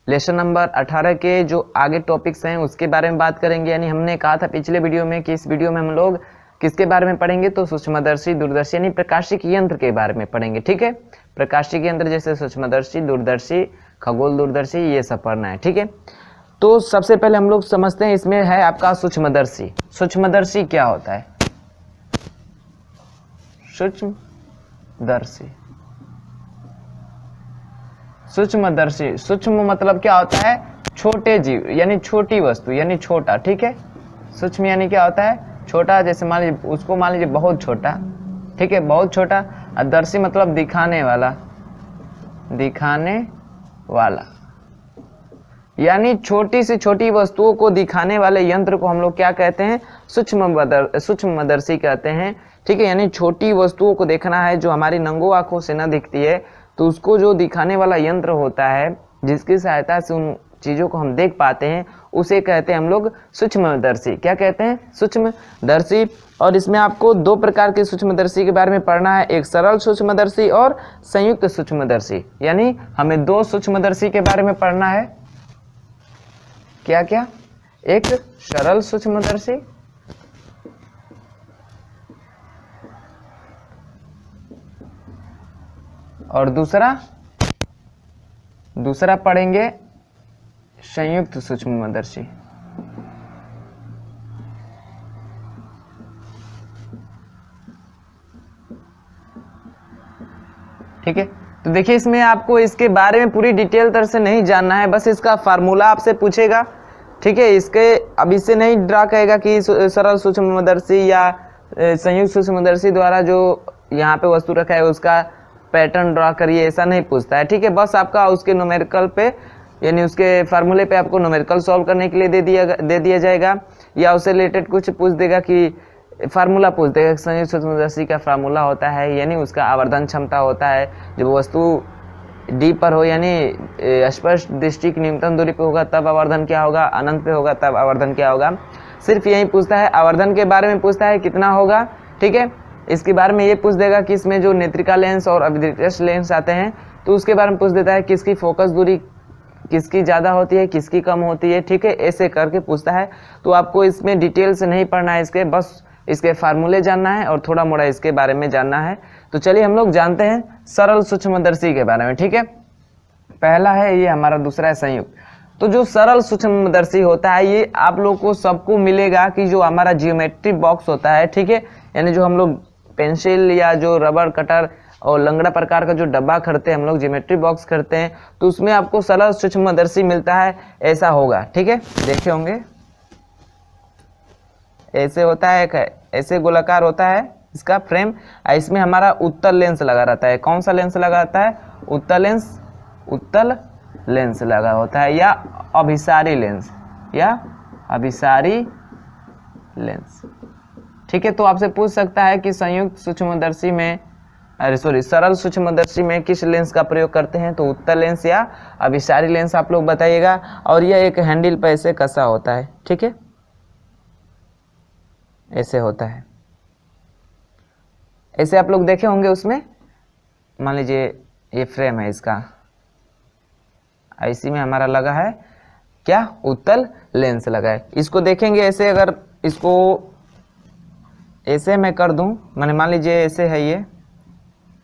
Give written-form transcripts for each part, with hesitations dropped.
Lesson number 18 के जो आगे टॉपिक्स हैं उसके बारे में बात करेंगे। यानी हमने कहा था पिछले वीडियो में कि इस वीडियो में हम लोग किसके बारे में पढ़ेंगे, तो सूक्ष्मदर्शी, दूरदर्शी यानी प्रकाशिक यंत्र के बारे में पढ़ेंगे। ठीक है, प्रकाशिक यंत्र जैसे सूक्ष्मदर्शी, दूरदर्शी, खगोल दूरदर्शी, ये सब पढ़ना है। ठीक है, तो सबसे पहले हम लोग समझते हैं, इसमें है आपका सूक्ष्मदर्शी। सूक्ष्मदर्शी क्या होता है? सूक्ष्मदर्शी, सूक्ष्मदर्शी, सूक्ष्म मतलब क्या होता है? छोटे जीव यानी छोटी वस्तु यानी छोटा। ठीक है, सूक्ष्म यानी क्या होता है? छोटा। जैसे मान लीजिए उसको मान लीजिए बहुत छोटा, ठीक है, बहुत छोटा। और दर्शी मतलब दिखाने वाला, दिखाने वाला यानी छोटी से छोटी वस्तुओं को दिखाने वाले यंत्र को हम लोग क्या कहते हैं? सूक्ष्मदर्शी कहते हैं। ठीक है, यानी छोटी वस्तुओं को देखना है जो हमारी नंगों आंखों से न दिखती है, तो उसको जो दिखाने वाला यंत्र होता है जिसकी सहायता से उन चीजों को हम देख पाते हैं, उसे कहते हैं हम लोग सूक्ष्मदर्शी। क्या कहते हैं? सूक्ष्मदर्शी। और इसमें आपको दो प्रकार के सूक्ष्मदर्शी के बारे में पढ़ना है, एक सरल सूक्ष्मदर्शी और संयुक्त सूक्ष्मदर्शी। यानी हमें दो सूक्ष्मदर्शी के बारे में पढ़ना है। क्या क्या? एक सरल सूक्ष्मदर्शी और दूसरा पढ़ेंगे संयुक्त सूक्ष्मदर्शी। ठीक है, तो देखिए इसमें आपको इसके बारे में पूरी डिटेल तरह से नहीं जानना है, बस इसका फार्मूला आपसे पूछेगा। ठीक है, इसके अब इससे नहीं ड्रा कहेगा कि सरल सूक्ष्मदर्शी या संयुक्त सूक्ष्मदर्शी द्वारा जो यहाँ पे वस्तु रखा है उसका पैटर्न ड्रा करिए, ऐसा नहीं पूछता है। ठीक है, बस आपका उसके न्यूमेरिकल पे यानी उसके फार्मूले पे आपको न्यूमेरिकल सॉल्व करने के लिए दे दिया जाएगा, या उससे रिलेटेड कुछ पूछ देगा कि फार्मूला पूछ देगा। संयुक्त सूक्ष्मदर्शी का फार्मूला होता है यानी उसका आवर्धन क्षमता होता है, जब वस्तु डी पर हो यानी स्पष्ट दृष्टि की न्यूनतम दूरी पे होगा तब आवर्धन क्या होगा, अनंत पे होगा तब आवर्धन क्या होगा। सिर्फ यही पूछता है, आवर्धन के बारे में पूछता है कितना होगा। ठीक है, इसके बारे में ये पूछ देगा कि इसमें जो नेत्रिका लेंस और अभिदृष्ट लेंस आते हैं तो उसके बारे में पूछ देता है किसकी फोकस दूरी किसकी ज़्यादा होती है, किसकी कम होती है। ठीक है, ऐसे करके पूछता है। तो आपको इसमें डिटेल से नहीं पढ़ना है, इसके बस इसके फार्मूले जानना है और थोड़ा मोड़ा इसके बारे में जानना है। तो चलिए हम लोग जानते हैं सरल सूक्ष्मदर्शी के बारे में। ठीक है, पहला है ये हमारा, दूसरा है संयुक्त। तो जो सरल सूक्ष्मदर्शी होता है ये आप लोग को सबको मिलेगा कि जो हमारा जियोमेट्री बॉक्स होता है, ठीक है, यानी जो हम लोग पेंसिल या जो रबर कटर और लंगड़ा प्रकार का जो डब्बा खरीदते हैं हम लोग, ज्योमेट्री बॉक्स खरीदते हैं, तो उसमें आपको सरल सूक्ष्मदर्शी मिलता है, ऐसा होगा। ठीक है, देखे होंगे ऐसे होता है, ऐसे गोलाकार होता है इसका फ्रेम, इसमें हमारा उत्तल लेंस लगा रहता है। कौन सा लेंस लगा रहता है? उत्तल लेंस लगा होता है, या अभिसारी लेंस। ठीक है, तो आपसे पूछ सकता है कि संयुक्त सूक्ष्मदर्शी में सरल सूक्ष्मदर्शी में किस लेंस का प्रयोग करते हैं, तो उत्तल लेंस या अभिसारी लेंस आप लोग बताइएगा। और यह एक हैंडल पर ऐसे कसा होता है। ठीक है, ऐसे होता है, ऐसे आप लोग देखे होंगे। उसमें मान लीजिए ये फ्रेम है इसका, इसी में हमारा लगा है क्या? उत्तल लेंस लगा है। इसको देखेंगे ऐसे, अगर इसको ऐसे मैं कर दूं, मैंने मान लीजिए ऐसे है ये,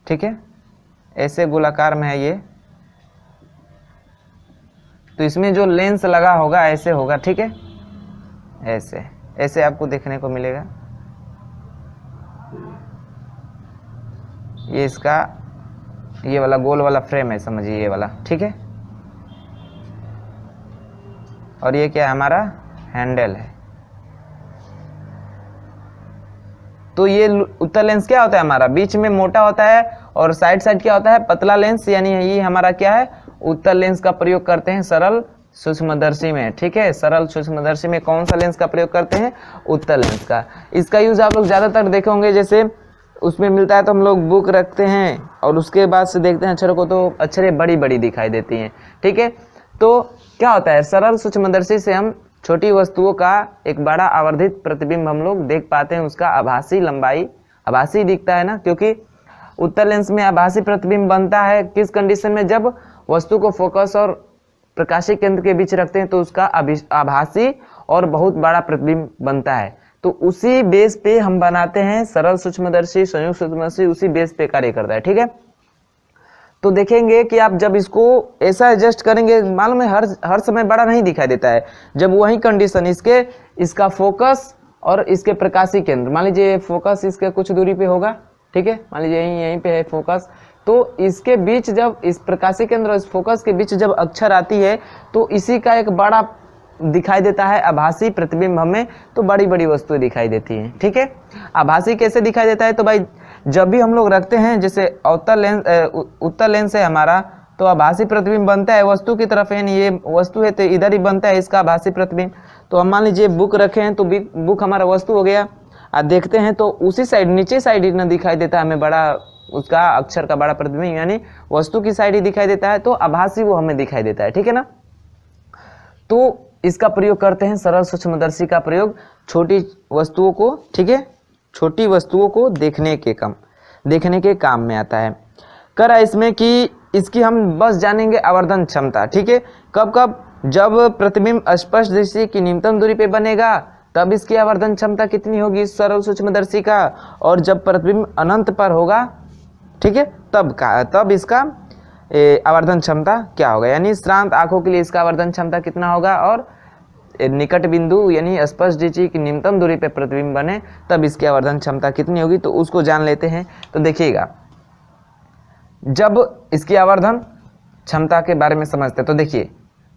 ठीक है, ऐसे गोलाकार में है ये, तो इसमें जो लेंस लगा होगा ऐसे होगा। ठीक है, ऐसे आपको देखने को मिलेगा। ये इसका ये वाला गोल वाला फ्रेम है, समझिए ये वाला। ठीक है, और ये क्या है? हमारा हैंडल है। तो ये उत्तल लेंस क्या होता है? हमारा बीच में मोटा होता है और साइड क्या होता है? पतला लेंस, यानी ये हमारा क्या है? उत्तल लेंस का प्रयोग करते हैं सरल सूक्ष्मदर्शी में। ठीक है, सरल सूक्ष्मदर्शी में कौन सा लेंस का प्रयोग करते हैं? उत्तल लेंस का। इसका यूज आप लोग ज्यादातर देखे होंगे, जैसे उसमें मिलता है तो हम लोग बुक रखते हैं और उसके बाद से देखते हैं अक्षरों को, तो अक्षरें बड़ी बड़ी दिखाई देती हैं। ठीक है, तो क्या होता है? सरल सूक्ष्मदर्शी से हम छोटी वस्तुओं का एक बड़ा आवर्धित प्रतिबिंब हम लोग देख पाते हैं। उसका आभासी लंबाई आभासी दिखता है ना, क्योंकि उत्तल लेंस में आभासी प्रतिबिंब बनता है किस कंडीशन में? जब वस्तु को फोकस और प्रकाशीय केंद्र के बीच रखते हैं तो उसका आभासी और बहुत बड़ा प्रतिबिंब बनता है। तो उसी बेस पे हम बनाते हैं सरल सूक्ष्मदर्शी, संयुक्त सूक्ष्मदर्शी, उसी बेस पे कार्य करता है। ठीक है, तो देखेंगे कि आप जब इसको ऐसा एडजस्ट करेंगे, मालूम है हर समय बड़ा नहीं दिखाई देता है। जब वही कंडीशन इसका फोकस और इसके प्रकाशीय केंद्र, मान लीजिए फोकस इसके कुछ दूरी पे होगा, ठीक है, मान लीजिए यहीं पे है फोकस, तो इसके बीच जब इस प्रकाशीय केंद्र और इस फोकस के बीच जब अक्षर आती है तो इसी का एक बड़ा दिखाई देता है आभासी प्रतिबिंब हमें, तो बड़ी बड़ी वस्तुएं दिखाई देती हैं। ठीक है, आभासी कैसे दिखाई देता है, तो भाई जब भी हम लोग रखते हैं, जैसे उत्तल लेंस है हमारा, तो आभासी प्रतिबिंब बनता है वस्तु की तरफ, यानी ये वस्तु है तो इधर ही बनता है इसका आभासी प्रतिबिंब। तो हम मान लीजिए बुक रखे हैं तो बुक हमारा वस्तु हो गया, आप देखते हैं तो उसी साइड नीचे साइड ही ना दिखाई देता है हमें बड़ा, उसका अक्षर का बड़ा प्रतिबिंब, यानी वस्तु की साइड ही दिखाई देता है, तो आभासी वो हमें दिखाई देता है। ठीक है ना, तो इसका प्रयोग करते हैं सरल सूक्ष्मदर्शी का प्रयोग छोटी वस्तुओं को, ठीक है, छोटी वस्तुओं को देखने के काम में आता है। करा इसमें कि इसकी हम बस जानेंगे आवर्धन क्षमता। ठीक है, कब जब प्रतिबिंब स्पष्ट दृष्टि की न्यूनतम दूरी पे बनेगा तब इसकी आवर्धन क्षमता कितनी होगी सरल सूक्ष्मदर्शी का, और जब प्रतिबिंब अनंत पर होगा, ठीक है, तब इसका आवर्धन क्षमता क्या होगा, यानी श्रांत आंखों के लिए इसका आवर्धन क्षमता कितना होगा, और निकट बिंदु यानी स्पष्ट दृष्टि की न्यूनतम दूरी पे प्रतिबिंब बने तब इसकी आवर्धन क्षमता कितनी होगी, तो उसको जान लेते हैं। तो देखिएगा, जब इसकी आवर्धन क्षमता के बारे में समझते हैं तो देखिए,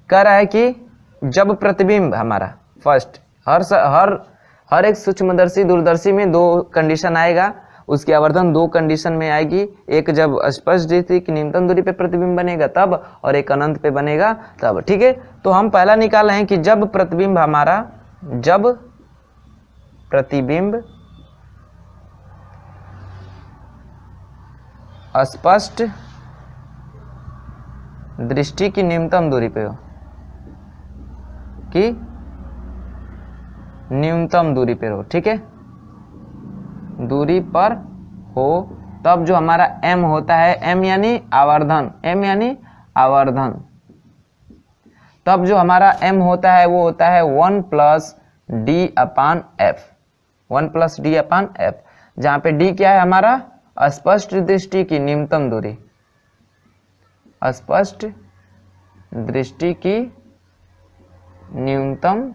कह रहा है कि जब प्रतिबिंब हमारा फर्स्ट हर एक सूक्ष्मदर्शी दूरदर्शी में दो कंडीशन आएगा, उसकी आवर्धन दो कंडीशन में आएगी, एक जब स्पष्ट दृष्टि की न्यूनतम दूरी पे प्रतिबिंब बनेगा तब, और एक अनंत पे बनेगा तब। ठीक है, तो हम पहला निकाल रहे हैं कि जब प्रतिबिंब स्पष्ट दृष्टि की न्यूनतम दूरी पे हो, कि न्यूनतम दूरी पे हो, ठीक है, दूरी पर हो, तब जो हमारा m होता है, m यानी आवर्धन, तब जो हमारा m होता है वो होता है 1 + d/f, 1 + d/f, जहां पे d क्या है हमारा स्पष्ट दृष्टि की न्यूनतम दूरी, स्पष्ट दृष्टि की न्यूनतम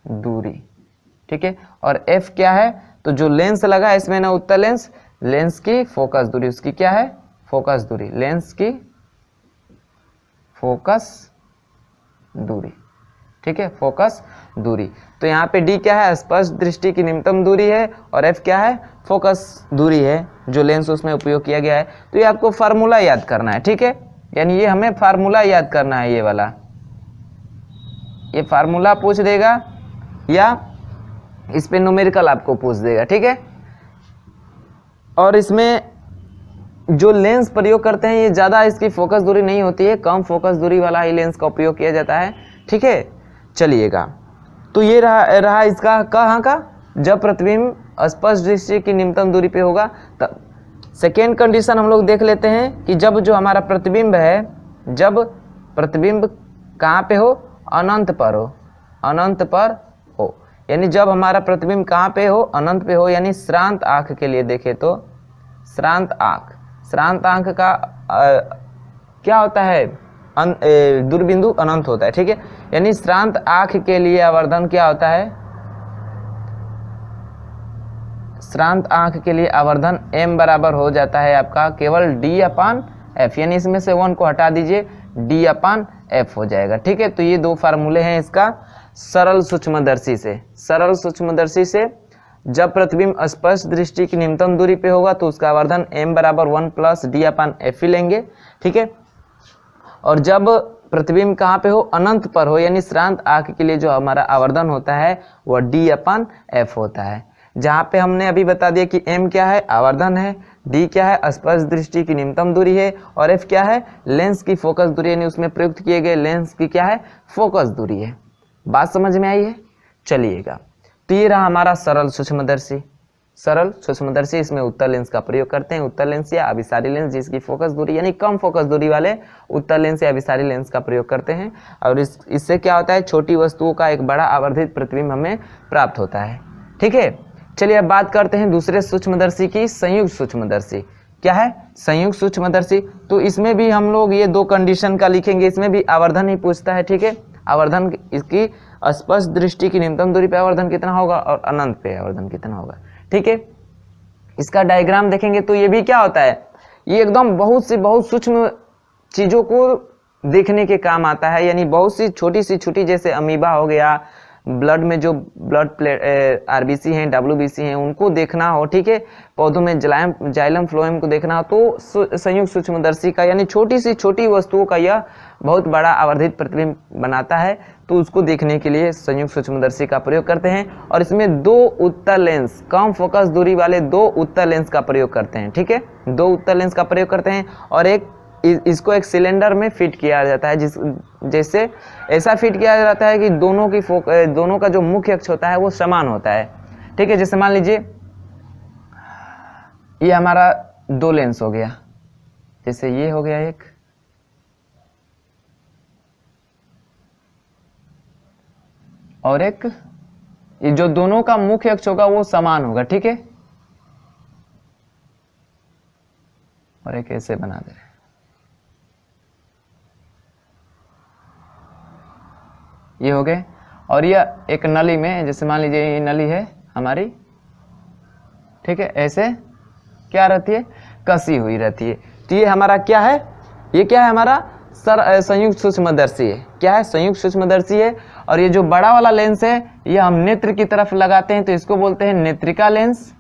दूरी। ठीक है, और f क्या है, तो जो लेंस लगा है इसमें ना उत्तल लेंस की फोकस दूरी, उसकी क्या है फोकस दूरी, लेंस की फोकस दूरी। ठीक है, फोकस दूरी। तो यहाँ पे d क्या है स्पष्ट दृष्टि की न्यूनतम दूरी है, और f क्या है फोकस दूरी है जो लेंस उसमें उपयोग किया गया है। तो ये आपको फार्मूला याद करना है। ठीक है, यानी ये हमें फार्मूला याद करना है, ये वाला, ये फार्मूला पूछ देगा या इस पे न्यूमेरिकल आपको पूछ देगा। ठीक है, और इसमें जो लेंस प्रयोग करते हैं ये ज़्यादा इसकी फोकस दूरी नहीं होती है, कम फोकस दूरी वाला ही लेंस का उपयोग किया जाता है। ठीक है, चलिएगा, तो ये रहा इसका कहाँ का, जब प्रतिबिंब स्पष्ट दृष्टि की न्यूनतम दूरी पे होगा तब। सेकेंड कंडीशन हम लोग देख लेते हैं कि जब जो हमारा प्रतिबिंब है, जब प्रतिबिंब कहाँ पे हो, अनंत पर हो, अनंत पर हो, यानी जब हमारा प्रतिबिंब कहाँ पे हो, अनंत पे हो, यानी श्रांत आंख के लिए देखें तो श्रांत आंख का क्या होता है, दूरबिंदु अनंत होता है। ठीक है, यानी श्रांत आंख के लिए आवर्धन क्या होता है, श्रांत आंख के लिए आवर्धन m बराबर हो जाता है आपका केवल d/f, यानी इसमें से 1 को हटा दीजिए, d/f हो जाएगा। ठीक है, तो ये दो फार्मूले हैं इसका सरल सूक्ष्मदर्शी से जब प्रतिबिंब स्पष्ट दृष्टि की न्यूनतम दूरी पे होगा तो उसका आवर्धन m बराबर 1 + d/f ही लेंगे। ठीक है, और जब प्रतिबिंब कहाँ पे हो, अनंत पर हो, यानी श्रांत आंख के लिए जो हमारा आवर्धन होता है वह d/f होता है। जहाँ पे हमने अभी बता दिया कि m क्या है आवर्धन है, d क्या है स्पष्ट दृष्टि की न्यूनतम दूरी है, और f क्या है लेंस की फोकस दूरी, यानी उसमें प्रयुक्त किए गए लेंस की क्या है फोकस दूरी है। बात समझ में आई है? चलिएगा, तो ये रहा हमारा सरल सूक्ष्मदर्शी। सरल सूक्ष्मदर्शी इसमें उत्तल लेंस का प्रयोग करते हैं। उत्तल लेंस या अभिसारी लेंस जिसकी फोकस दूरी यानी कम फोकस दूरी वाले उत्तल लेंस या अभिसारी लेंस का प्रयोग करते हैं। और इससे क्या होता है, छोटी वस्तुओं का एक बड़ा आवर्धित प्रतिबिंब हमें प्राप्त होता है। ठीक है, चलिए अब बात करते हैं दूसरे सूक्ष्मदर्शी की, संयुक्त सूक्ष्मदर्शी। क्या है संयुक्त सूक्ष्मदर्शी? तो इसमें भी हम लोग ये 2 कंडीशन का लिखेंगे, इसमें भी आवर्धन ही पूछता है। ठीक है, आवर्धन इसकी स्पष्ट दृष्टि की न्यूनतम दूरी पे आवर्धन कितना होगा और अनंत पे आवर्धन कितना होगा। ठीक है, इसका डायग्राम देखेंगे तो ये भी क्या होता है, ये एकदम बहुत सूक्ष्म चीजों को देखने के काम आता है। यानी बहुत सी छोटी जैसे अमीबा हो गया, ब्लड में जो ब्लड प्लेट आरबीसी हैं, डब्ल्यूबीसी हैं, उनको देखना हो। ठीक है, पौधों में जाइलम फ्लोएम को देखना हो तो संयुक्त सूक्ष्मदर्शी का यानी छोटी वस्तुओं का यह बहुत बड़ा आवर्धित प्रतिबिंब बनाता है, तो उसको देखने के लिए संयुक्त सूक्ष्मदर्शी का प्रयोग करते हैं। और इसमें 2 उत्तल लेंस, कम फोकस दूरी वाले 2 उत्तल लेंस का प्रयोग करते हैं। ठीक है, 2 उत्तल लेंस का प्रयोग करते हैं और इसको एक सिलेंडर में फिट किया जाता है, जैसे ऐसा फिट किया जाता है कि दोनों का जो मुख्य अक्ष होता है वो समान होता है। ठीक है, जैसे मान लीजिए ये हमारा 2 लेंस हो गया, जैसे ये हो गया एक, और एक ये जो दोनों का मुख्य अक्ष होगा वो समान होगा। ठीक है, और एक ऐसे बना दे रहे हैं। ये हो गए, और यह एक नली में, जैसे मान लीजिए ये नली है हमारी। ठीक है, ऐसे क्या रहती है, कसी हुई रहती है। तो ये हमारा क्या है, ये क्या है हमारा संयुक्त सूक्ष्मदर्शी है। क्या है, संयुक्त सूक्ष्मदर्शी है। और ये जो बड़ा वाला लेंस है ये हम नेत्र की तरफ लगाते हैं तो इसको बोलते हैं नेत्रिका लेंस।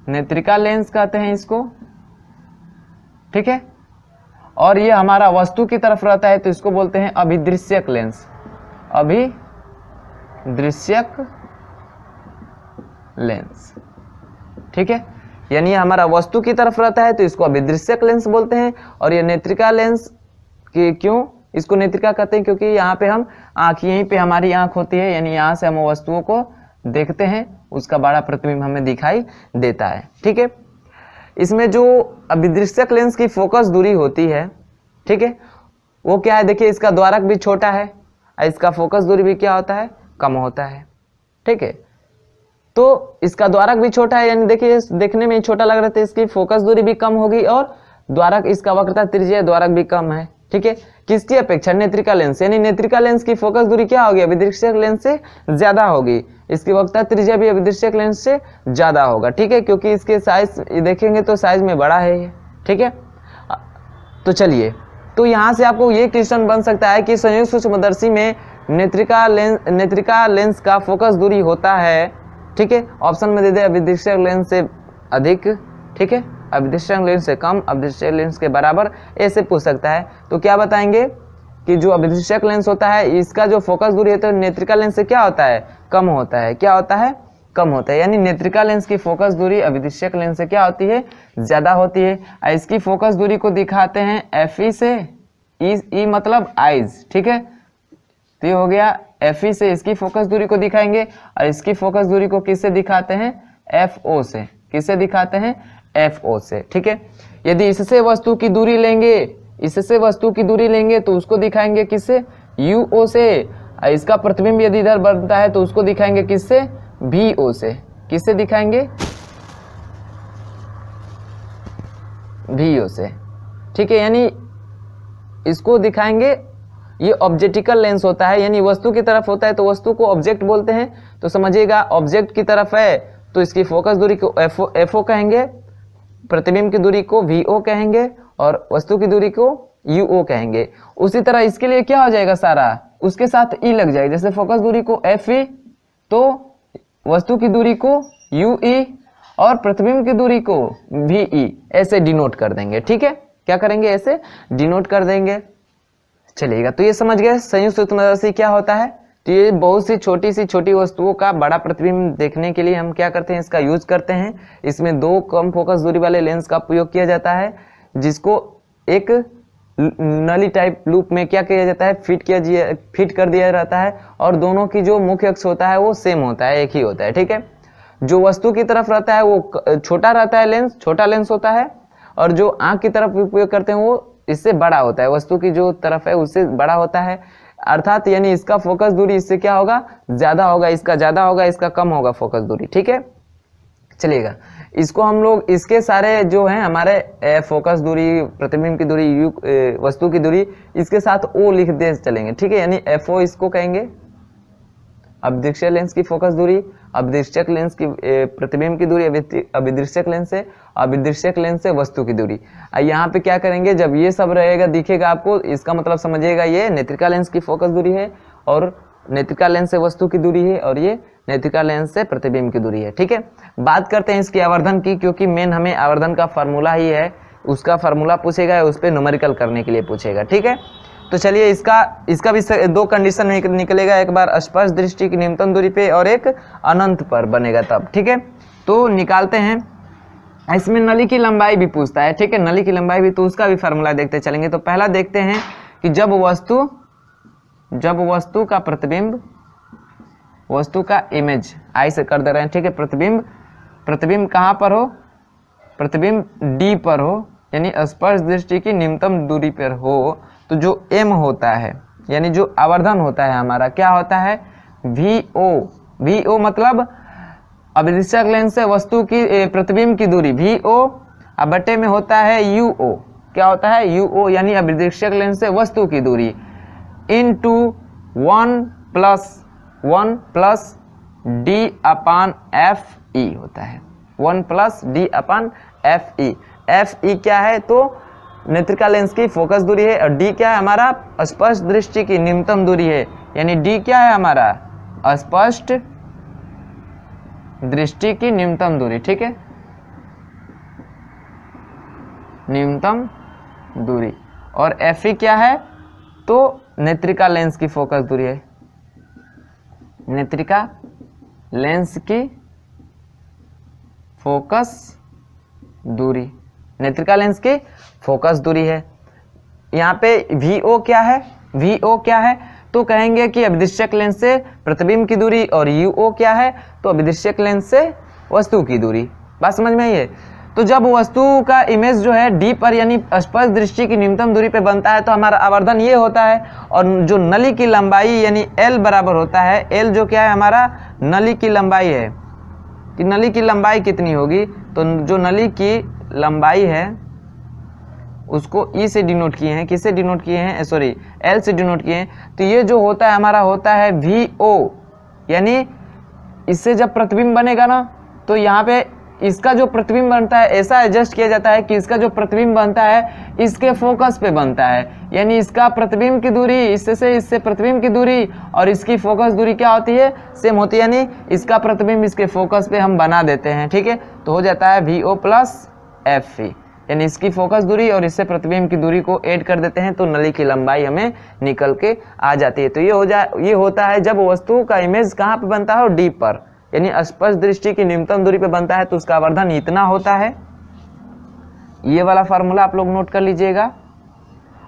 नेत्रिका लेंस कहते हैं इसको। ठीक है, और ये हमारा वस्तु की तरफ रहता है तो इसको बोलते हैं अभिदृश्यक लेंस। अभिदृश्यक लेंस। ठीक है, यानी हमारा वस्तु की तरफ रहता है तो इसको अभिदृश्यक लेंस बोलते हैं। और ये नेत्रिका लेंस की क्यों इसको नेत्रिका कहते हैं, क्योंकि यहाँ पे हम आँख, यहीं पे हमारी आँख होती है, यानी यहाँ से हम वस्तुओं को देखते हैं, उसका बड़ा प्रतिबिंब हमें दिखाई देता है। ठीक है, इसमें जो अभिदृश्यक लेंस की फोकस दूरी होती है, ठीक है, वो क्या है, देखिए इसका द्वारक भी छोटा है और इसका फोकस दूरी भी क्या होता है, कम होता है। ठीक है, तो इसका द्वारक भी छोटा है, यानी देखिए देखने में ही छोटा लग रहा है, इसकी फोकस दूरी भी कम होगी और द्वारक, इसका वक्रता त्रिज्या द्वारक भी कम है। ठीक है, किसकी अपेक्षा, नेत्रिका लेंस, यानी नेत्रिका लेंस की फोकस दूरी क्या होगी, अभिदृश्यक लेंस से ज्यादा होगी। इसकी वक्रता त्रिज्या भी अभिदृश्यक लेंस से ज्यादा होगा। ठीक है, क्योंकि इसके साइज देखेंगे तो साइज में बड़ा है ये। ठीक है, तो चलिए, तो यहाँ से आपको ये क्वेश्चन बन सकता है कि संयुक्त सूक्ष्मदर्शी में नेत्रिका लेंस का फोकस दूरी होता है, ठीक है, ऑप्शन में दे दे अभिदृश्यक लेंस से अधिक, ठीक है, अभिदृश्यक लेंस से कम, अभिदृश्यक लेंस के बराबर, ऐसे पूछ सकता है। तो क्या बताएंगे कि जो अभिदृश्यक लेंस होता है इसका जो फोकस दूरी है तो नेत्रिका लेंस से क्या होता है, कम होता है। क्या होता है, कम होता है, यानी नेत्रिका लेंस की फोकस दूरी अभिदृश्यक लेंस से क्या होती है, ज्यादा होती है। इसकी फोकस दूरी को दिखाते हैं एफ से, ई मतलब आइज। ठीक है, तो ये हो गया एफ से, इसकी फोकस दूरी को दिखाएंगे, और इसकी फोकस दूरी को किससे दिखाते हैं, एफ ओ से। किससे दिखाते हैं, एफ ओ से। ठीक है, यदि इससे वस्तु की दूरी लेंगे, इससे वस्तु की दूरी लेंगे तो उसको दिखाएंगे किससे, यू ओ से। इसका प्रतिबिंब यदि इधर बनता है तो उसको दिखाएंगे किससे, भी ओ से। किससे दिखाएंगे, भी ओ से। ठीक है, यानी इसको दिखाएंगे, ये ऑब्जेक्टिकल लेंस होता है, यानी वस्तु की तरफ होता है तो वस्तु को ऑब्जेक्ट बोलते हैं। तो समझिएगा, ऑब्जेक्ट की तरफ है तो इसकी फोकस दूरी को एफ ओ कहेंगे, प्रतिबिंब की दूरी को वी ओ कहेंगे, और वस्तु की दूरी को यू ओ कहेंगे। उसी तरह इसके लिए क्या हो जाएगा, सारा उसके साथ ई लग जाएगा। जैसे फोकस दूरी को एफ ई तो वस्तु की दूरी को यू ई और प्रतिबिंब की दूरी को वी ई, ऐसे डिनोट कर देंगे। ठीक है, क्या करेंगे, ऐसे डिनोट कर देंगे। चलिएगा, तो ये समझ गए संयुक्त सूक्ष्मदर्शी क्या होता है। तो ये बहुत सी छोटी वस्तुओं का बड़ा प्रतिबिंब देखने के लिए हम क्या करते हैं, इसका यूज करते हैं। इसमें 2 कम फोकस दूरी वाले लेंस का उपयोग किया जाता है, जिसको एक नली टाइप लूप में क्या किया जाता है, फिट कर दिया रहता है, और दोनों की जो मुख्य अक्ष होता है वो सेम होता है, एक ही होता है। ठीक है, जो वस्तु की तरफ रहता है वो छोटा रहता है, लेंस छोटा लेंस होता है, और जो आंख की तरफ उपयोग करते हैं वो इससे बड़ा होता है, वस्तु की जो तरफ है उससे बड़ा होता है। अर्थात यानी इसका फोकस दूरी इससे क्या होगा, ज्यादा होगा, इसका ज्यादा होगा, इसका कम होगा फोकस दूरी। ठीक है, चलिएगा इसको हम लोग इसके सारे जो हैं हमारे फोकस दूरी, प्रतिबिंब की दूरी, वस्तु की दूरी, इसके साथ ओ लिख दे चलेंगे। ठीक है, यानी FO इसको कहेंगे अपदृश्य लेंस की फोकस दूरी, अपदृश्यक लेंस की प्रतिबिंब की दूरी, अभिदृश्यक लेंस से, अभिदृश्यक लेंस से वस्तु की दूरी। यहाँ पे क्या करेंगे, जब ये सब रहेगा दिखेगा आपको, इसका मतलब समझिएगा ये नेत्रिका लेंस की फोकस दूरी है, और नेत्रिका लेंस से वस्तु की दूरी है, और ये नेत्रिका लेंस से प्रतिबिंब की दूरी है। ठीक है, बात करते हैं इसकी आवर्धन की, क्योंकि मेन हमें आवर्धन का फार्मूला ही है, उसका फार्मूला पूछेगा, उस पर न्यूमेरिकल करने के लिए पूछेगा। ठीक है, तो चलिए इसका भी दो कंडीशन निकलेगा, एक बार स्पर्श दृष्टि की न्यूनतम दूरी पे और एक अनंत पर बनेगा तब। ठीक है, तो निकालते हैं। इसमें नली की लंबाई भी पूछता है। ठीक है, नली की लंबाई भी, तो उसका भी फार्मूला देखते चलेंगे। तो पहला देखते हैं कि जब वस्तु का प्रतिबिंब, वस्तु का इमेज, आई से कर दे रहे हैं। ठीक है, प्रतिबिंब कहाँ पर हो, प्रतिबिंब D पर हो, यानी स्पर्श दृष्टि की न्यूनतम दूरी पर हो, तो जो M होता है, यानी जो आवर्धन होता है हमारा, क्या होता है, VO मतलब अभिदृश्यक लेंस से वस्तु की प्रतिबिंब की दूरी VO, अब बटे में होता है UO, क्या होता है UO, यानी अभिदृश्यक लेंस से वस्तु की दूरी, इनटू 1 प्लस D/FE होता है, 1 प्लस D/FE। FE क्या है, तो नेत्रिका लेंस की फोकस दूरी है, और D क्या है हमारा, स्पर्श दृष्टि की न्यूनतम दूरी है, यानी D क्या है हमारा, स्पष्ट दृष्टि की न्यूनतम दूरी। ठीक है, न्यूनतम दूरी, और FE क्या है, तो नेत्रिका लेंस की फोकस दूरी है, नेत्रिका लेंस की फोकस दूरी, नेत्रिका लेंस की फोकस दूरी है। यहाँ पे VO क्या है, VO क्या है, तो कहेंगे कि अभिदृश्यक लेंस से प्रतिबिंब की दूरी, और UO क्या है, तो अभिदृश्यक लेंस से वस्तु की दूरी। बात समझ में आई है। तो जब वस्तु का इमेज जो है D पर, यानी स्पर्श दृष्टि की न्यूनतम दूरी पे बनता है, तो हमारा आवर्धन ये होता है, और जो नली की लंबाई यानी L बराबर होता है, L जो क्या है हमारा नली की लंबाई है, कि नली की लंबाई कितनी होगी, तो जो नली की लंबाई है उसको E से डिनोट किए हैं, किससे डिनोट किए हैं, सॉरी L से डिनोट किए हैं। तो ये जो होता है हमारा होता है VO, यानी इससे जब प्रतिबिंब बनेगा ना, तो यहाँ पे इसका जो प्रतिबिंब बनता है ऐसा एडजस्ट किया जाता है कि इसका जो प्रतिबिंब बनता है इसके फोकस पे बनता है, यानी इसका प्रतिबिंब की दूरी इससे प्रतिबिंब की दूरी और इसकी फोकस दूरी क्या होती है, सेम होती है, यानी इसका प्रतिबिंब इसके फोकस पे हम बना देते हैं। ठीक है, तो हो जाता है VO प्लस FE, यानी इसकी फोकस दूरी और इससे प्रतिबिंब की दूरी को ऐड कर देते हैं, तो नली की लंबाई हमें निकल के आ जाती है। तो ये होता है जब वस्तु का इमेज कहाँ पे बनता है, D पर, यानी स्पर्श दृष्टि की न्यूनतम दूरी पे बनता है, तो उसका आवर्धन इतना होता है। ये वाला फार्मूला आप लोग नोट कर लीजिएगा,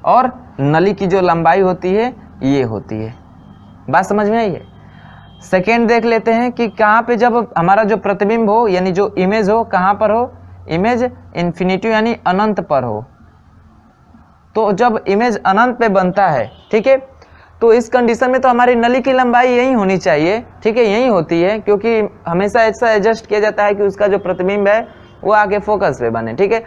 और नली की जो लंबाई होती है ये होती है। बात समझ में आई है। सेकेंड देख लेते हैं कि कहाँ पे जब हमारा जो प्रतिबिंब हो, यानी जो इमेज हो, कहाँ पर हो, इमेज इन्फिनिटी यानी अनंत पर हो। तो जब इमेज अनंत पे बनता है, ठीक है, तो इस कंडीशन में तो हमारी नली की लंबाई यही होनी चाहिए। ठीक है, यही होती है, क्योंकि हमेशा ऐसा एडजस्ट किया जाता है कि उसका जो प्रतिबिंब है वो आगे फोकस पे बने। ठीक है,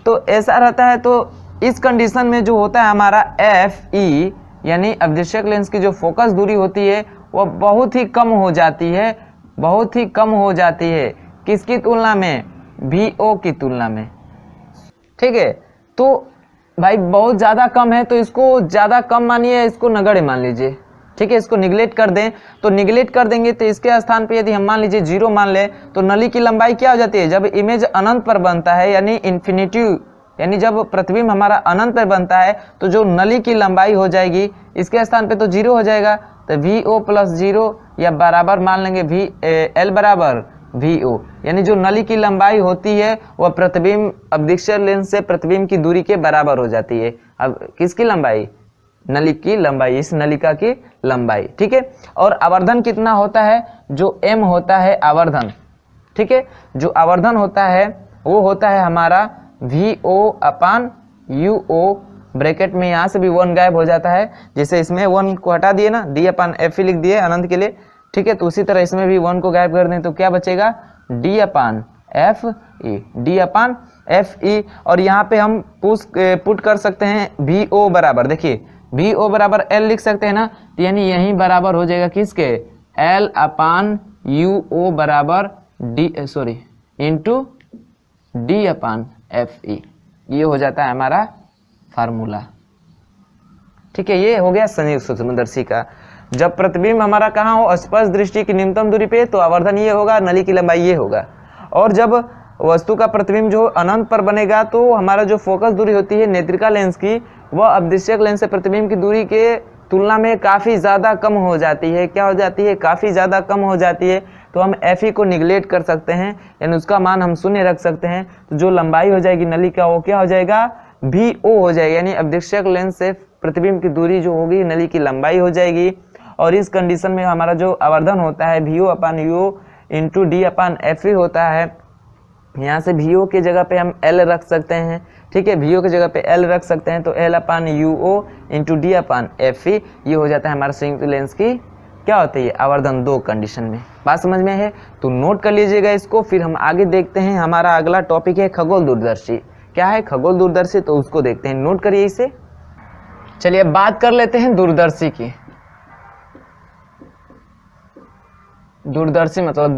तो ऐसा रहता है। तो इस कंडीशन में जो होता है हमारा FE, यानी अभिदृश्यक लेंस की जो फोकस दूरी होती है वो बहुत ही कम हो जाती है, बहुत ही कम हो जाती है। किसकी तुलना में, VO की तुलना में। ठीक है, तो भाई बहुत ज़्यादा कम है, तो इसको ज़्यादा कम मानिए, इसको नगण्य मान लीजिए। ठीक है, इसको निगलेक्ट कर दें, तो निगलेक्ट कर देंगे तो इसके स्थान पे यदि हम मान लीजिए 0 मान लें, तो नली की लंबाई क्या हो जाती है, जब इमेज अनंत पर बनता है, यानी इन्फिनिटी, यानी जब प्रतिबिंब हमारा अनंत पर बनता है, तो जो नली की लंबाई हो जाएगी इसके स्थान पे तो 0 हो जाएगा। तो VO प्लस 0 या बराबर मान लेंगे L बराबर VO, यानी जो नली की लंबाई होती है वह प्रतिबिंब अभिदृश्य लेंस से प्रतिबिंब की दूरी के बराबर हो जाती है। अब किसकी लंबाई, नली की लंबाई, इस नलिका की लंबाई। ठीक है, और आवर्धन कितना होता है, जो M होता है आवर्धन। ठीक है। जो आवर्धन होता है वो होता है हमारा VO/UO, ब्रैकेट में यहाँ से भी 1 गायब हो जाता है, जैसे इसमें 1 को हटा दिए ना, D/FE लिख दिए अनंत के लिए, ठीक है। तो उसी तरह इसमें भी 1 को गायब कर दें तो क्या बचेगा, D/FE। और यहाँ पे हम पुट कर सकते हैं VO बराबर, देखिए VO बराबर L लिख सकते हैं ना, तो यानी यही बराबर हो जाएगा किसके, L/UO बराबर इंटू D/FE। ये हो जाता है हमारा फार्मूला, ठीक है। ये हो गया संयुक्त सूक्ष्मदर्शी का। जब प्रतिबिंब हमारा कहाँ हो, स्पर्श दृष्टि की न्यूनतम दूरी पे, तो आवर्धन ये होगा, नली की लंबाई ये होगा। और जब वस्तु का प्रतिबिंब जो अनंत पर बनेगा तो हमारा जो फोकस दूरी होती है नेत्रिका लेंस की, वह अपदृश्यक लेंस से प्रतिबिंब की दूरी के तुलना में काफ़ी ज़्यादा कम हो जाती है। क्या हो जाती है, काफ़ी ज़्यादा कम हो जाती है। तो हम FE को निगलेक्ट कर सकते हैं, यानी उसका मान हम शून्य रख सकते हैं। तो जो लंबाई हो जाएगी नली का वो क्या हो जाएगा, VO हो जाएगा, यानी अपदृश्यक लेंस से प्रतिबिंब की दूरी जो होगी नली की लंबाई हो जाएगी। और इस कंडीशन में हमारा जो आवर्धन होता है VO/UO इंटू D/FE होता है। यहाँ से VO की जगह पे हम L रख सकते हैं, ठीक है, VO की जगह पे L रख सकते हैं, तो L/UO इंटू D/FE ये हो जाता है हमारा संयुक्त लेंस की क्या होती है, आवर्धन 2 कंडीशन में। बात समझ में है, तो नोट कर लीजिएगा इसको। फिर हम आगे देखते हैं, हमारा अगला टॉपिक है खगोल दूरदर्शी। क्या है खगोल दूरदर्शी, तो उसको देखते हैं, नोट करिए इसे। चलिए अब बात कर लेते हैं दूरदर्शी की। दूरदर्शी मतलब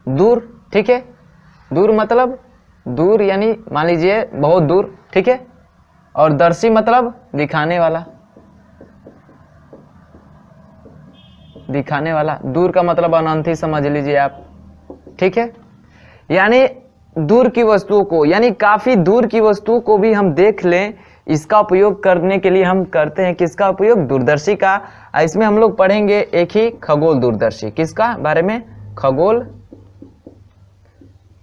दूर, ठीक है, दूर मतलब दूर यानी मान लीजिए बहुत दूर, ठीक है। और दर्शी मतलब दिखाने वाला, दूर का मतलब अनंत ही समझ लीजिए आप, ठीक है। यानी दूर की वस्तुओं को, यानी काफी दूर की वस्तुओं को भी हम देख लें, इसका उपयोग करने के लिए हम करते हैं किसका उपयोग, दूरदर्शी का। इसमें हम लोग पढ़ेंगे एक ही खगोल दूरदर्शी, किसका बारे में, खगोल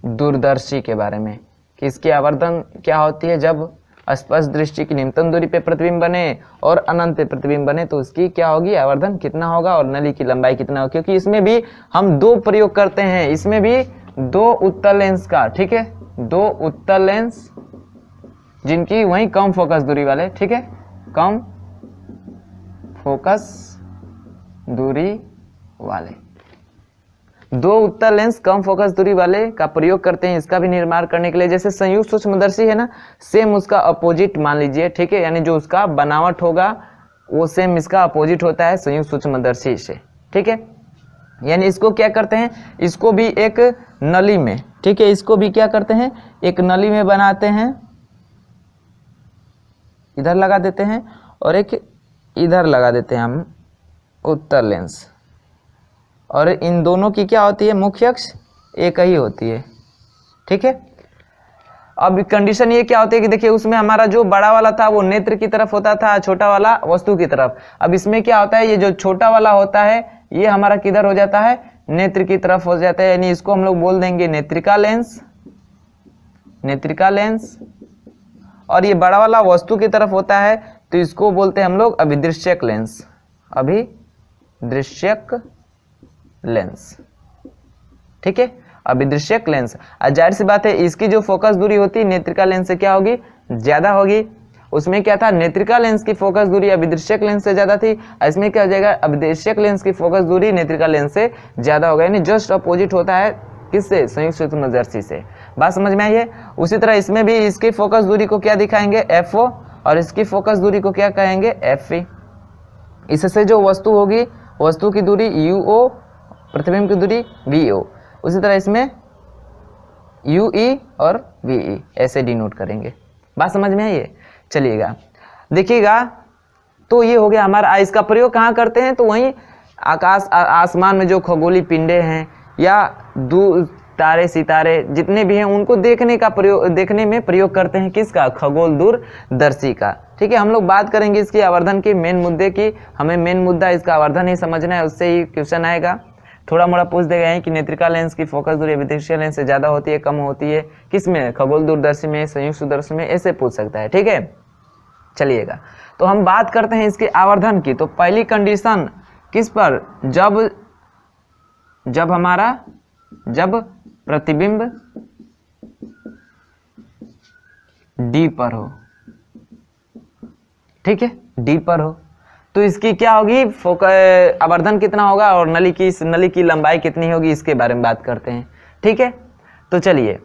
दूरदर्शी के बारे में, कि इसकी आवर्धन क्या होती है, जब स्पर्श दृष्टि की न्यूनतम दूरी पे प्रतिबिंब बने और अनंत पे प्रतिबिंब बने तो उसकी क्या होगी, आवर्धन कितना होगा और नली की लंबाई कितना होगी। क्योंकि इसमें भी हम 2 प्रयोग करते हैं, इसमें भी 2 उत्तल लेंस का, ठीक है, 2 उत्तल लेंस जिनकी वही कम फोकस दूरी वाले, ठीक है, कम फोकस दूरी वाले 2 उत्तल लेंस कम फोकस दूरी वाले का प्रयोग करते हैं इसका भी निर्माण करने के लिए। जैसे संयुक्त सूक्ष्मदर्शी है ना, सेम उसका अपोजिट मान लीजिए, ठीक है, यानी जो उसका बनावट होगा वो सेम इसका अपोजिट होता है संयुक्त सूक्ष्मदर्शी से, ठीक है। यानी इसको क्या करते हैं, इसको भी एक नली में, ठीक है, इसको भी क्या करते हैं, एक नली में बनाते हैं, इधर लगा देते हैं और एक इधर लगा देते हैं हम उत्तल लेंस। और इन दोनों की क्या होती है, मुख्य अक्ष एक ही होती है, ठीक है। अब कंडीशन ये क्या होती है कि देखिए उसमें हमारा जो बड़ा वाला था वो नेत्र की तरफ होता था, छोटा वाला वस्तु की तरफ। अब इसमें क्या होता है, ये जो छोटा वाला होता है ये हमारा किधर हो जाता है, नेत्र की तरफ हो जाता है, यानी इसको हम लोग बोल देंगे नेत्रिका लेंस। और ये बड़ा वाला वस्तु की तरफ होता है तो इसको बोलते हैं हम लोग अभिदृश्यक लेंस, ठीक है, अभिदृश्यक लेंस। जाहिर सी बात है इसकी जो फोकस दूरी होती है नेत्रिका लेंस से क्या होगी, ज्यादा होगी। उसमें क्या था, नेत्रिका लेंस की फोकस दूरी अभिदृश्यक लेंस से ज्यादा थी, इसमें क्या हो जाएगा, अभिदृश्यक लेंस की फोकस दूरी नेत्रिका लेंस से ज्यादा होगा, यानी जस्ट अपोजिट होता है किससे, संयुक्त सूक्ष्मदर्शी से। बात समझ में आई है। उसी तरह इसमें भी इसकी फोकस दूरी को क्या दिखाएंगे, FO, और इसकी फोकस दूरी को क्या कहेंगे, FE। इससे जो वस्तु होगी, वस्तु की दूरी UO, प्रतिबिंब की दूरी VO। उसी तरह इसमें UE और VE ऐसे डिनोट करेंगे। बात समझ में आई है। चलिएगा देखिएगा, तो ये हो गया हमारा। इसका प्रयोग कहाँ करते हैं, तो वहीं आसमान में जो खगोलीय पिंडे हैं या तारे सितारे जितने भी हैं उनको देखने में प्रयोग करते हैं किसका, खगोल दूरदर्शी का, ठीक है। हम लोग बात करेंगे इसकी आवर्धन की, मेन मुद्दे की। हमें मेन मुद्दा इसका आवर्धन ही समझना है, उससे ही क्वेश्चन आएगा। थोड़ा मोड़ा पूछ देगा यहीं कि नेत्रिका लेंस की फोकस दूरी अभिदृश्य लेंस से ज्यादा होती है, कम होती है, किसमें, खगोल दूरदर्शी में, संयुक्त सूक्ष्मदर्शी में, ऐसे पूछ सकता है, ठीक है। चलिएगा तो हम बात करते हैं इसके आवर्धन की। तो पहली कंडीशन किस पर, जब प्रतिबिंब डी पर हो, ठीक है, डी पर हो, तो इसकी क्या होगी, आवर्धन कितना होगा और नली की लंबाई कितनी होगी, इसके बारे में बात करते हैं। ठीक है, तो चलिए,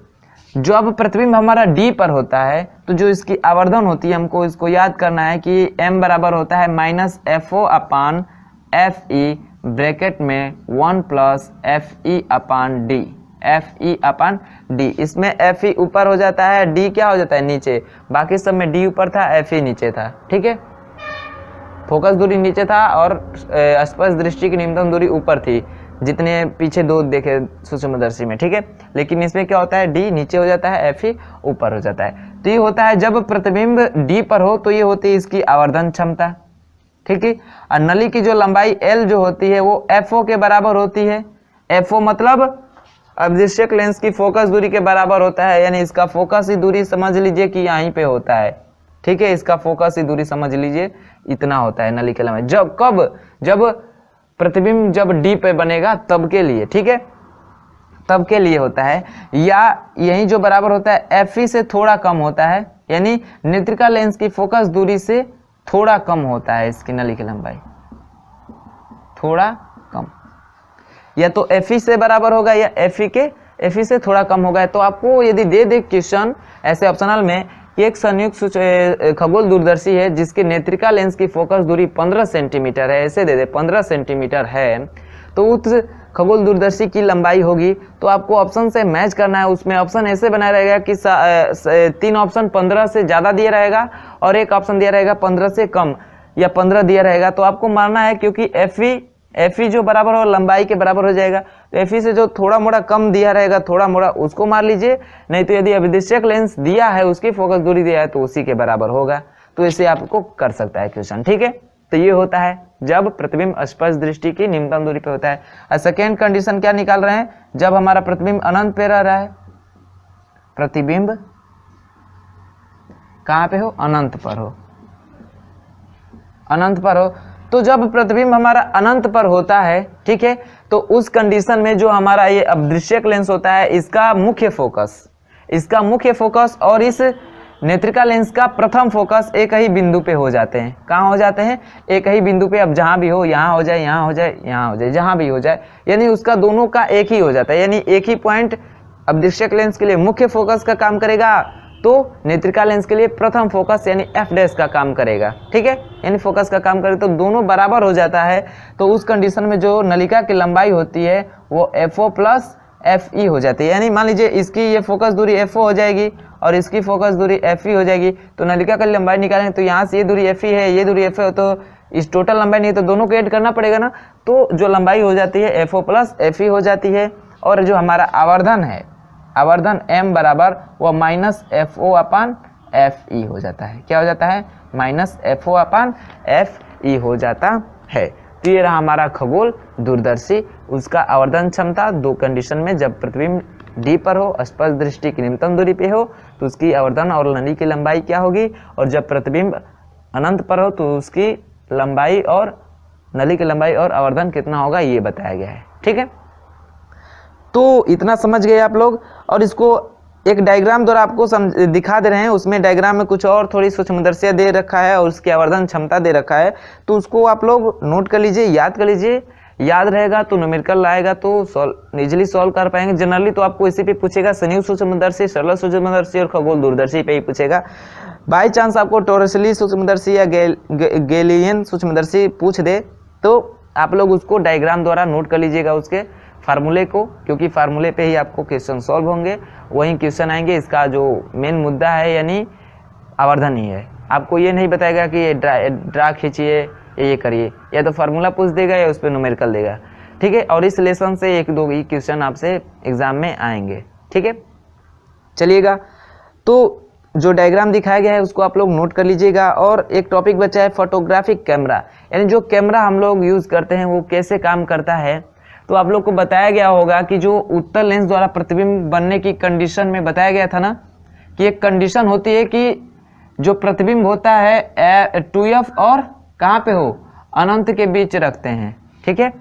जो अब प्रतिबिंब हमारा डी पर होता है तो जो इसकी आवर्धन होती है हमको इसको याद करना है कि m बराबर होता है माइनस FO अपान FE ब्रैकेट में 1 प्लस FE अपान डी, FE अपान डी। इसमें FE ऊपर हो जाता है, D क्या हो जाता है नीचे, बाकी सब में D ऊपर था, FE नीचे था। ठीक है, फोकस दूरी नीचे था और स्पर्श दृष्टि की न्यूनतम दूरी ऊपर थी, जितने पीछे दो देखे सूक्ष्मदर्शी में। ठीक है, लेकिन इसमें क्या होता है, D नीचे हो जाता है, FE ऊपर हो जाता है। तो ये होता है जब प्रतिबिंब D पर हो तो ये होती है इसकी आवर्धन क्षमता। ठीक है, और नली की जो लंबाई L जो होती है वो FO के बराबर होती है। FO मतलब अवदिश्यक लेंस की फोकस दूरी के बराबर होता है, यानी इसका फोकस की दूरी समझ लीजिए कि यहीं पे होता है। ठीक है, इसका फोकस की दूरी समझ लीजिए इतना होता है नली के लंबाई। जब प्रतिबिंब जब डी पे बनेगा तब के लिए, ठीक है, तब के लिए होता है, या यही जो बराबर होता है FE से थोड़ा कम होता है, यानी नेत्रिका लेंस की फोकस दूरी से थोड़ा कम होता है इसकी नली की लंबाई, थोड़ा कम, या तो FE से बराबर होगा या FE से थोड़ा कम होगा। तो आपको यदि दे दे क्वेश्चन ऐसे ऑप्शनल में कि एक संयुक्त खगोल दूरदर्शी है जिसकी नेत्रिका लेंस की फोकस दूरी 15 सेंटीमीटर है, ऐसे दे दे 15 सेंटीमीटर है, तो उस खगोल दूरदर्शी की लंबाई होगी, तो आपको ऑप्शन से मैच करना है। उसमें ऑप्शन ऐसे बना रहेगा कि 3 ऑप्शन 15 से ज़्यादा दिया रहेगा और एक ऑप्शन दिया रहेगा 15 से कम या 15 दिया रहेगा। तो आपको मानना है क्योंकि FE जो बराबर हो लंबाई के बराबर हो जाएगा, तो FE से जो थोड़ा मोड़ा कम दिया रहेगा, थोड़ा मोड़ा उसको मार लीजिए, नहीं तो यदि अभिदिश्यक लेंस दिया है उसकी फोकस दूरी दिया है तो उसी के बराबर होगा। तो इसे आपको कर सकता है क्वेश्चन। ठीक है, तो ये होता है जब प्रतिबिंब स्पर्श दृष्टि की न्यूनतम दूरी पे होता है। और सेकेंड कंडीशन क्या निकाल रहे हैं, जब हमारा प्रतिबिंब अनंत पे रह रहा है, प्रतिबिंब कहाँ पे हो, अनंत पर हो, अनंत पर हो। तो जब प्रतिबिंब हमारा अनंत पर होता है, ठीक है, तो उस कंडीशन में जो हमारा ये अवदृश्यक लेंस होता है इसका मुख्य फोकस और इस नेत्रिका लेंस का प्रथम फोकस एक ही बिंदु पे हो जाते हैं। कहाँ हो जाते हैं, एक ही बिंदु पे। अब जहां भी हो, यहाँ हो जाए, यहाँ हो जाए, यहाँ हो जाए, जहां भी हो जाए, यानी उसका दोनों का एक ही हो जाता है, यानी एक ही पॉइंट अवदृश्यक लेंस के लिए मुख्य फोकस का काम करेगा, तो नेत्रिका लेंस के लिए प्रथम फोकस यानी F' का काम करेगा। ठीक है, यानी फोकस का काम करे तो दोनों बराबर हो जाता है। तो उस कंडीशन में जो नलिका की लंबाई होती है वो FO प्लस FE हो जाती है। यानी मान लीजिए इसकी ये फोकस दूरी FO हो जाएगी और इसकी फोकस दूरी FE हो जाएगी, तो नलिका की लंबाई निकालेंगे तो यहाँ से ये दूरी FE है, ये दूरी FE हो, तो इस टोटल लंबाई नहीं तो दोनों को ऐड करना पड़ेगा ना, तो जो लंबाई हो जाती है FO प्लस FE हो जाती है। और जो हमारा आवर्धन है, आवर्धन M बराबर वो माइनस FO अपान FE हो जाता है। क्या हो जाता है, माइनस FO अपान FE हो जाता है। तो ये रहा हमारा खगोल दूरदर्शी, उसका आवर्धन क्षमता दो कंडीशन में, जब प्रतिबिंब D पर हो, स्पर्श दृष्टि की न्यूनतम दूरी पे हो, तो उसकी आवर्धन और नली की लंबाई क्या होगी, और जब प्रतिबिंब अनंत पर हो तो उसकी लंबाई और नली की लंबाई और आवर्धन कितना होगा ये बताया गया है। ठीक है, तो इतना समझ गए आप लोग। और इसको एक डायग्राम द्वारा आपको दिखा दे रहे हैं, उसमें डायग्राम में कुछ और थोड़ी सूक्ष्मदर्शियां दे रखा है और उसकी आवर्धन क्षमता दे रखा है, तो उसको आप लोग नोट कर लीजिए, याद कर लीजिए। याद रहेगा तो न्यूमेरिकल आएगा तो इजीली सॉल्व कर पाएंगे। जनरली तो आपको इसी पे पूछेगा, संयुक्त सूक्ष्मदर्शी, सरल सूक्ष्मदर्शी और खगोल दूरदर्शी पे ही पूछेगा। बाई चांस आपको टोरसली सूक्ष्मदर्शी या गैलीलियन सूक्ष्मदर्शी पूछ दे तो आप लोग उसको डायग्राम द्वारा नोट कर लीजिएगा, उसके फार्मूले को, क्योंकि फार्मूले पे ही आपको क्वेश्चन सॉल्व होंगे, वही क्वेश्चन आएंगे। इसका जो मेन मुद्दा है यानी आवर्धन ही है। आपको ये नहीं बताएगा कि ये ड्रा खींचिए, ये करिए, या तो फार्मूला पूछ देगा या उस पर न्यूमेरिकल देगा। ठीक है, और इस लेसन से एक दो ही क्वेश्चन आपसे एग्जाम में आएंगे। ठीक है, चलिएगा, तो जो डायग्राम दिखाया गया है उसको आप लोग नोट कर लीजिएगा। और एक टॉपिक बचा है फोटोग्राफिक कैमरा, यानी जो कैमरा हम लोग यूज करते हैं वो कैसे काम करता है। तो आप लोग को बताया गया होगा कि जो उत्तल लेंस द्वारा प्रतिबिंब बनने की कंडीशन में बताया गया था ना, कि एक कंडीशन होती है कि जो प्रतिबिंब होता है 2F और कहाँ पे हो, अनंत के बीच रखते हैं। ठीक है,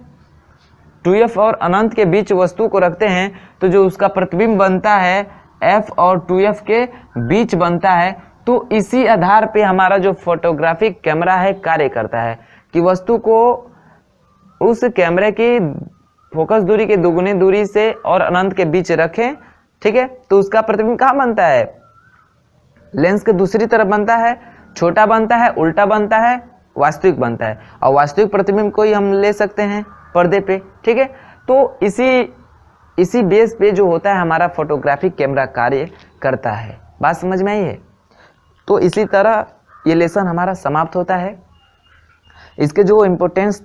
2f और अनंत के बीच वस्तु को रखते हैं तो जो उसका प्रतिबिंब बनता है f और 2f के बीच बनता है। तो इसी आधार पे हमारा जो फोटोग्राफिक कैमरा है कार्य करता है कि वस्तु को उस कैमरे की फोकस दूरी के दुगुनी दूरी से और अनंत के बीच रखें, ठीक है। तो उसका प्रतिबिंब कहाँ बनता है, लेंस के दूसरी तरफ बनता है, छोटा बनता है, उल्टा बनता है, वास्तविक बनता है। और वास्तविक प्रतिबिंब को ही हम ले सकते हैं पर्दे पे, ठीक है। तो इसी बेस पे जो होता है हमारा फोटोग्राफिक कैमरा कार्य करता है। बात समझ में आई है। तो इसी तरह ये लेसन हमारा समाप्त होता है। इसके जो इम्पोर्टेंस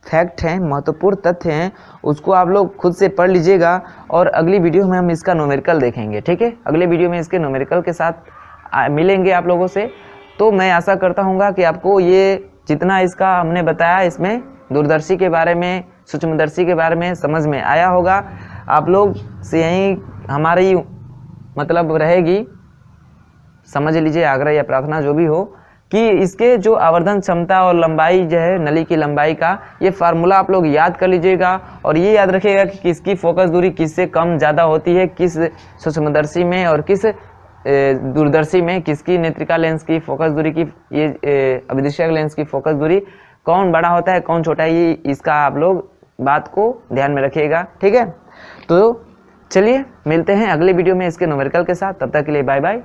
फैक्ट हैं, महत्वपूर्ण तथ्य हैं, उसको आप लोग खुद से पढ़ लीजिएगा और अगली वीडियो में हम इसका न्यूमेरिकल देखेंगे, ठीक है। अगले वीडियो में इसके न्यूमेरिकल के साथ मिलेंगे आप लोगों से। तो मैं आशा करता हूँ कि आपको ये जितना इसका हमने बताया इसमें दूरदर्शी के बारे में, सूक्ष्मदर्शी के बारे में समझ में आया होगा। आप लोग से यही हमारी मतलब रहेगी, समझ लीजिए, आग्रह या प्रार्थना जो भी हो, कि इसके जो आवर्धन क्षमता और लंबाई जो है नली की लंबाई का, ये फार्मूला आप लोग याद कर लीजिएगा और ये याद रखिएगा कि किसकी फोकस दूरी किससे कम ज़्यादा होती है, किस सूक्ष्मदर्शी में और किस दूरदर्शी में, किसकी नेत्रिका लेंस की फोकस दूरी की, ये अभिदिशक लेंस की फोकस दूरी कौन बड़ा होता है कौन छोटा है, ये इसका आप लोग बात को ध्यान में रखिएगा, ठीक है। तो चलिए मिलते हैं अगले वीडियो में इसके न्यूमेरिकल के साथ। तब तक के लिए बाय बाय।